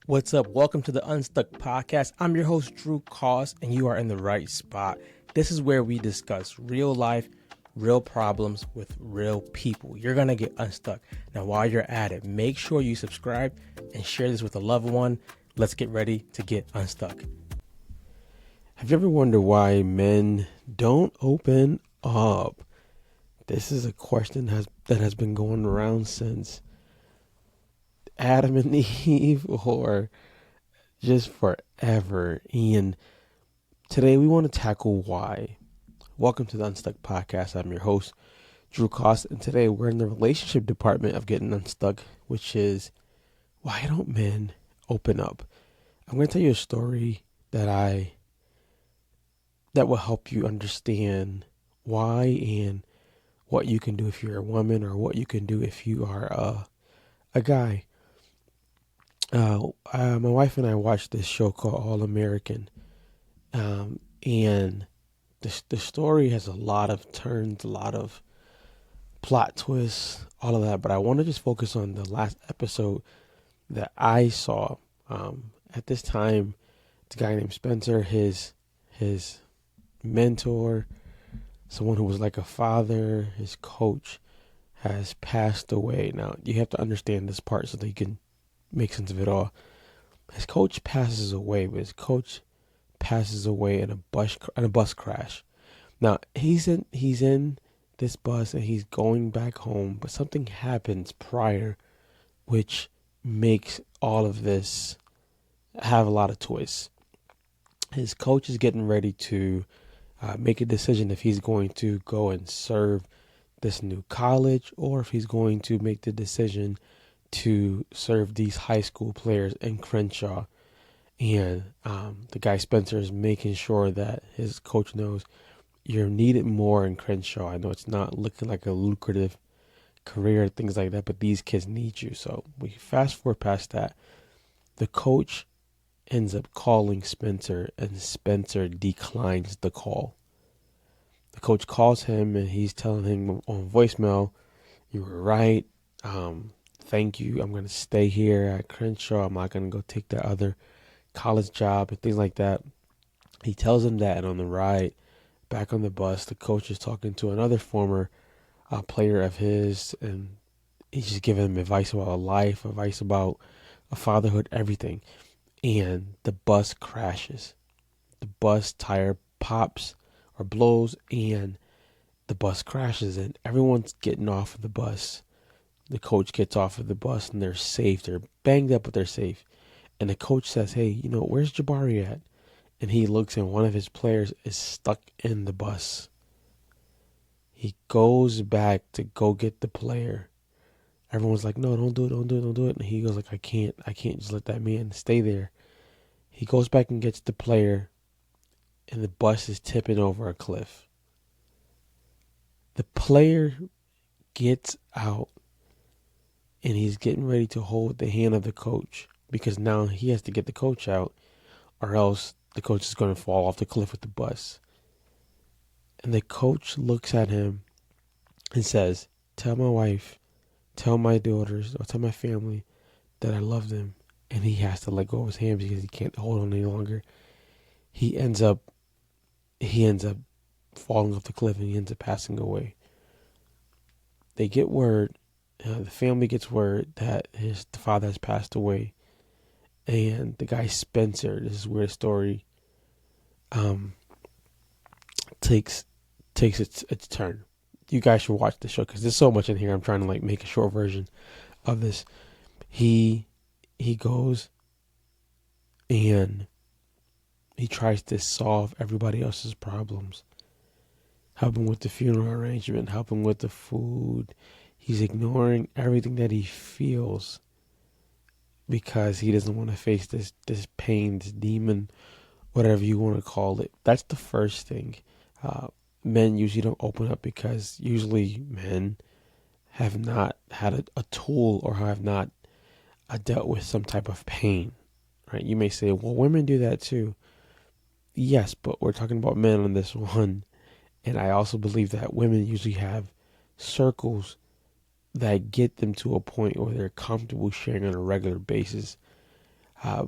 What's up? Welcome to the Unstuck Podcast. I'm your host, Drew Koss, and you are in the right spot. This is where we discuss real life, real problems with real people. You're going to get unstuck. Now, while you're at it, make sure you subscribe and share this with a loved one. Let's get ready to get unstuck. Have you ever wondered why men don't open up? This is a question that has been going around since Adam and Eve, or just forever. And today we want to tackle why. Welcome to the Unstuck Podcast. I'm your host, Drew Koss, and today we're in the relationship department of getting unstuck, which is why don't men open up? I'm going to tell you a story that will help you understand why and what you can do if you're a woman, or what you can do if you are a guy. My wife and I watched this show called All American, and the story has a lot of turns, a lot of plot twists, all of that. But I want to just focus on the last episode that I saw. At this time, it's a guy named Spencer, his mentor, someone who was like a father, his coach, has passed away. Now, you have to understand this part so that you can make sense of it all. His coach passes away, but his coach passes away in a bus crash. Now, he's in this bus and he's going back home, but something happens prior which makes all of this have a lot of twists. His coach is getting ready to make a decision if he's going to go and serve this new college, or if he's going to make the decision to serve these high school players in Crenshaw. And the guy Spencer is making sure that his coach knows you're needed more in Crenshaw. I know it's not looking like a lucrative career, things like that, but these kids need you. So we fast forward past that. The coach ends up calling Spencer, and Spencer declines the call. The coach calls him and he's telling him on voicemail, "You were right. Thank you. I'm going to stay here at Crenshaw. I'm not going to go take that other college job," and things like that. He tells him that, and on the ride back on the bus, the coach is talking to another former player of his, and he's just giving him advice about life, advice about fatherhood, everything. And the bus crashes. The bus tire pops or blows, and the bus crashes, and everyone's getting off of the bus. The coach gets off of the bus, and they're safe. They're banged up, but they're safe. And the coach says, "Hey, where's Jabari at?" And he looks, and one of his players is stuck in the bus. He goes back to go get the player. Everyone's like, "No, don't do it." And he goes like, I can't just let that man stay there." He goes back and gets the player, and the bus is tipping over a cliff. The player gets out, and he's getting ready to hold the hand of the coach, because now he has to get the coach out, or else the coach is going to fall off the cliff with the bus. And the coach looks at him and says, "Tell my wife, tell my daughters, or tell my family that I love them." And he has to let go of his hand because he can't hold on any longer. He ends up falling off the cliff, and he ends up passing away. They get word, the family gets word that the father has passed away. And the guy Spencer, this is where the story takes its turn. You guys should watch the show because there's so much in here. I'm trying to make a short version of this. He goes and he tries to solve everybody else's problems. Helping with the funeral arrangement, helping with the food. He's ignoring everything that he feels because he doesn't want to face this pain, this demon, whatever you want to call it. That's the first thing. Men usually don't open up because usually men have not had a tool, or have not dealt with some type of pain, right? You may say, well, women do that too. Yes, but we're talking about men on this one. And I also believe that women usually have circles that get them to a point where they're comfortable sharing on a regular basis.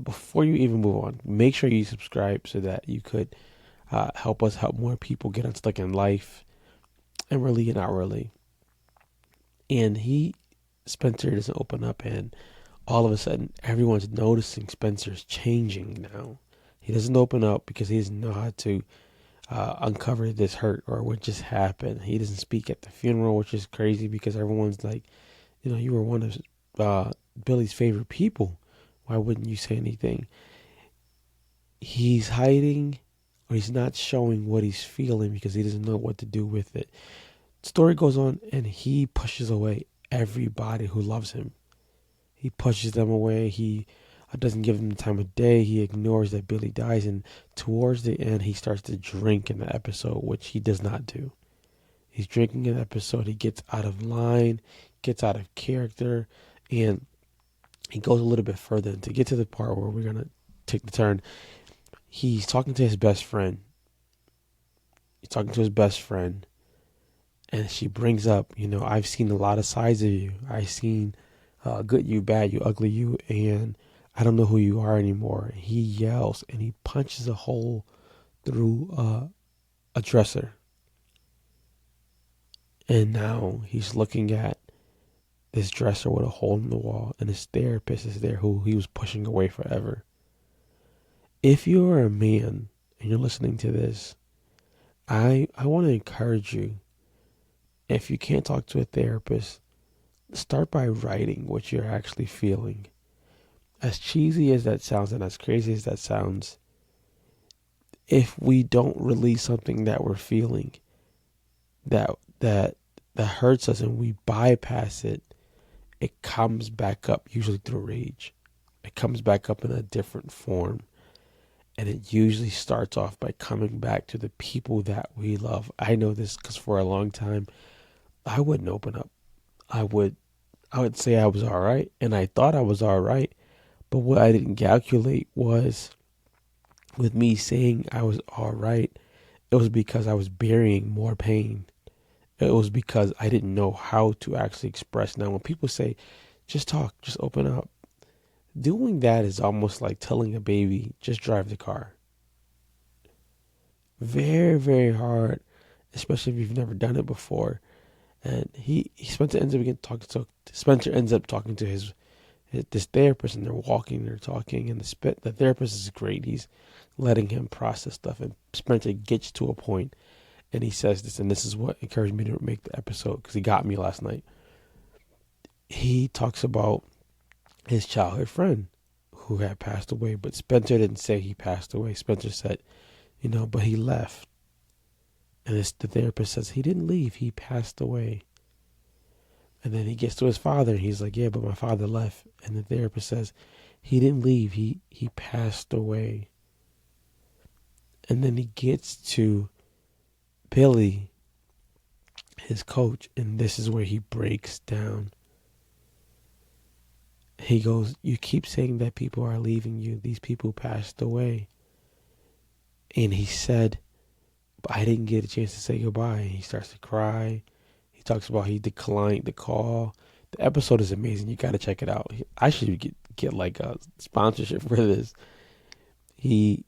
Before you even move on, make sure you subscribe so that you could help us help more people get unstuck in life and really and outwardly. And Spencer doesn't open up, and all of a sudden, everyone's noticing Spencer's changing now. He doesn't open up because he doesn't know how to uncover this hurt or what just happened. He doesn't speak at the funeral, which is crazy because everyone's like, you were one of Billy's favorite people. Why wouldn't you say anything? He's hiding, or he's not showing what he's feeling because he doesn't know what to do with it. Story goes on, and he pushes away everybody who loves him. He pushes them away. He doesn't give them the time of day. He ignores that Billy dies, and towards the end, he starts to drink in the episode, which he does not do. He's drinking in the episode. He gets out of line, gets out of character, and he goes a little bit further. And to get to the part where we're going to take the turn, he's talking to his best friend. And she brings up, I've seen a lot of sides of you. I've seen good you, bad you, ugly you, and I don't know who you are anymore. He yells and he punches a hole through a dresser. And now he's looking at this dresser with a hole in the wall, and his therapist is there who he was pushing away forever. If you're a man and you're listening to this, I want to encourage you. If you can't talk to a therapist, start by writing what you're actually feeling. As cheesy as that sounds and as crazy as that sounds, if we don't release something that we're feeling that hurts us and we bypass it, it comes back up, usually through rage. It comes back up in a different form. And it usually starts off by coming back to the people that we love. I know this because for a long time, I wouldn't open up. I would say I was all right, and I thought I was all right. But what I didn't calculate was, with me saying I was all right, it was because I was burying more pain. It was because I didn't know how to actually express. Now, when people say, just talk, just open up, doing that is almost like telling a baby, just drive the car. Very, very hard, especially if you've never done it before. And Spencer ends up talking to this therapist, and they're walking, they're talking, and the therapist is great. He's letting him process stuff, and Spencer gets to a point, and he says this, and this is what encouraged me to make the episode because he got me last night. He talks about his childhood friend who had passed away, but Spencer didn't say he passed away. Spencer said, but he left. And the therapist says, he didn't leave, he passed away. And then he gets to his father, and he's like, yeah, but my father left. And the therapist says, he didn't leave, he passed away. And then he gets to Billy, his coach, and this is where he breaks down. He goes, you keep saying that people are leaving you. These people passed away. And he said, but I didn't get a chance to say goodbye. He starts to cry. He talks about he declined the call. The episode is amazing. You got to check it out. I should get like a sponsorship for this. He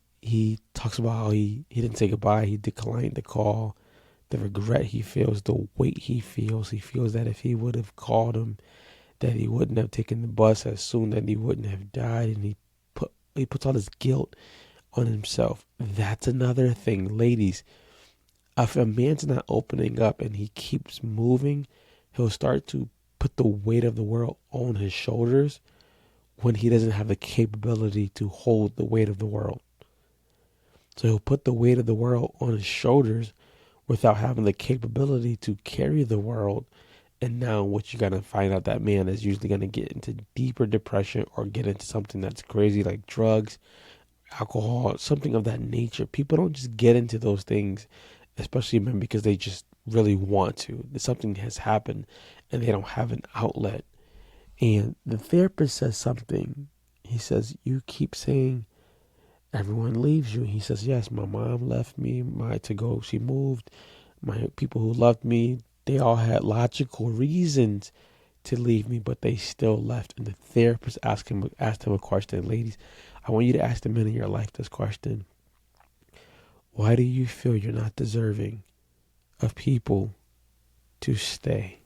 talks about how he didn't say goodbye. He declined the call. The regret he feels, the weight he feels. He feels that if he would have called him, that he wouldn't have taken the bus as soon, that he wouldn't have died. And he puts all this guilt on himself. That's another thing, ladies. If a man's not opening up and he keeps moving, he'll start to put the weight of the world on his shoulders when he doesn't have the capability to hold the weight of the world. So he'll put the weight of the world on his shoulders without having the capability to carry the world. And now what you're going to find out, that man is usually going to get into deeper depression or get into something that's crazy like drugs, alcohol, something of that nature. People don't just get into those things, especially men, because they just really want to. Something has happened and they don't have an outlet. And the therapist says something. He says, you keep saying everyone leaves you. He says, yes, my mom left me she moved. My people who loved me, they all had logical reasons to leave me, but they still left. And the therapist asked him a question. Ladies, I want you to ask the men in your life this question. Why do you feel you're not deserving of people to stay?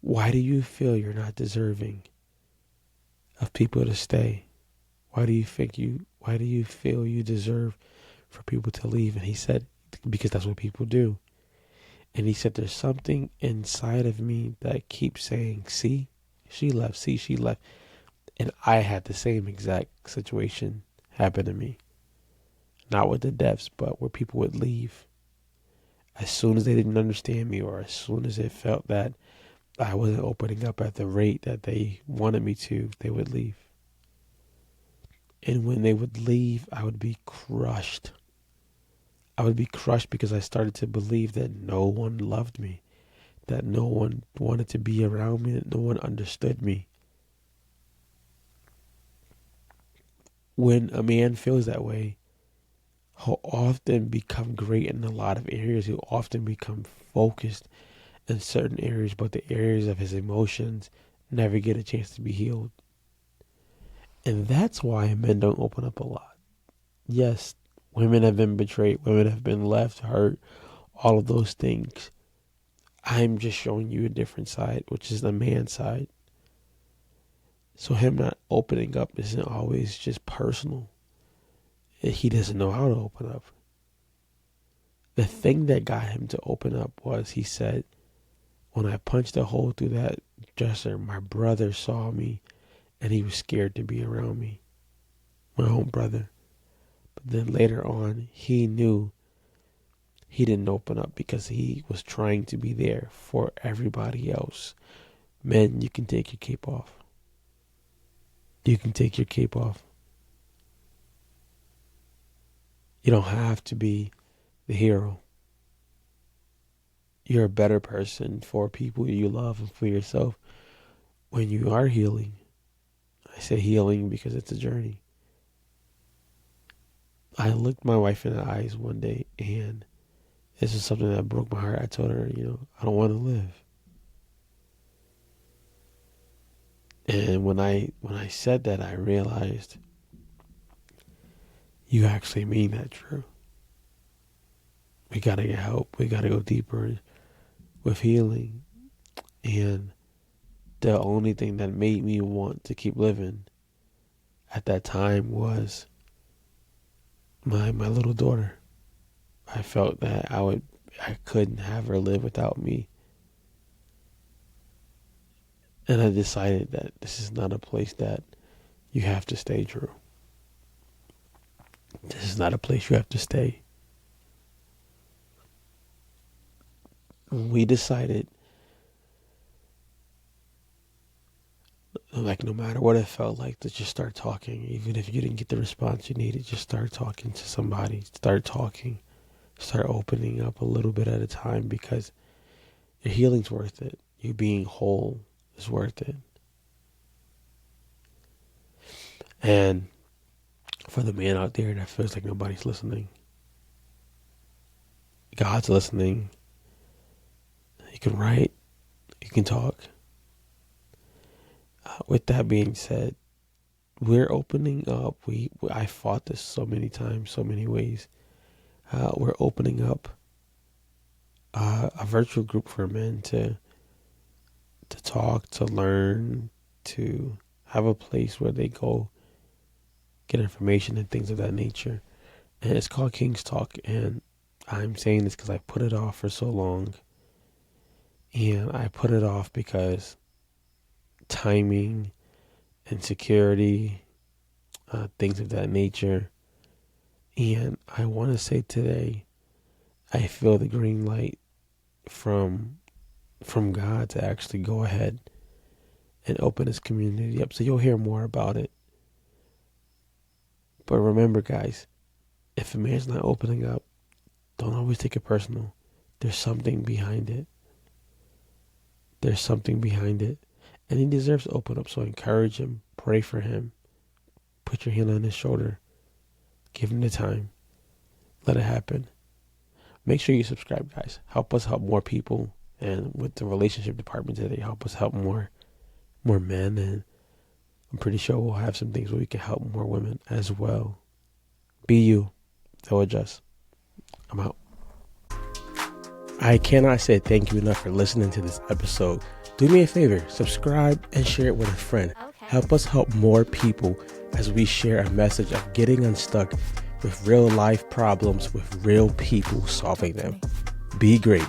Why do you feel you're not deserving of people to stay? Why do you feel you deserve for people to leave? And he said, because that's what people do. And he said, there's something inside of me that keeps saying, see, she left, see, she left. And I had the same exact situation happen to me. Not with the deaths, but where people would leave. As soon as they didn't understand me, or as soon as it felt that I wasn't opening up at the rate that they wanted me to, they would leave. And when they would leave, I would be crushed. I would be crushed because I started to believe that no one loved me, that no one wanted to be around me, that no one understood me. When a man feels that way, he'll often become great in a lot of areas. He'll often become focused in certain areas, but the areas of his emotions never get a chance to be healed. And that's why men don't open up a lot. Yes, women have been betrayed, women have been left, hurt, all of those things. I'm just showing you a different side, which is the man side. So him not opening up isn't always just personal. He doesn't know how to open up. The thing that got him to open up was, he said, when I punched a hole through that dresser, my brother saw me and he was scared to be around me. My own brother. But then later on, he knew he didn't open up because he was trying to be there for everybody else. Men, you can take your cape off. You can take your cape off. You don't have to be the hero. You're a better person for people you love and for yourself when you are healing. I say healing because it's a journey. I looked my wife in the eyes one day, and this is something that broke my heart. I told her, I don't want to live. And when I said that, I realized you actually mean that true. We got to get help. We got to go deeper with healing. And the only thing that made me want to keep living at that time was my little daughter. I felt that I couldn't have her live without me. And I decided that this is not a place that you have to stay, Drew. This is not a place you have to stay. We decided, like, no matter what it felt like, to just start talking. Even if you didn't get the response you needed, just start talking to somebody. Start talking. Start opening up a little bit at a time, because your healing's worth it. You being whole is worth it. And for the man out there that feels like nobody's listening, God's listening. You can write. You can talk. With that being said, we're opening up. I fought this so many times, so many ways. We're opening up a virtual group for men to talk, to learn, to have a place where they go get information and things of that nature. And it's called King's Talk. And I'm saying this because I put it off for so long. And I put it off because timing, insecurity, things of that nature. And I want to say today, I feel the green light from God to actually go ahead and open this community up. So you'll hear more about it. But remember, guys, if a man's not opening up, don't always take it personal. There's something behind it. There's something behind it. And he deserves to open up. So encourage him. Pray for him. Put your hand on his shoulder. Give him the time. Let it happen. Make sure you subscribe, guys. Help us help more people. And with the relationship department today, help us help more men, and I'm pretty sure we'll have some things where we can help more women as well. Be you. They'll adjust. I'm out. I cannot say thank you enough for listening to this episode. Do me a favor, subscribe and share it with a friend. Help us help more people as we share a message of getting unstuck with real life problems with real people solving them. Be great.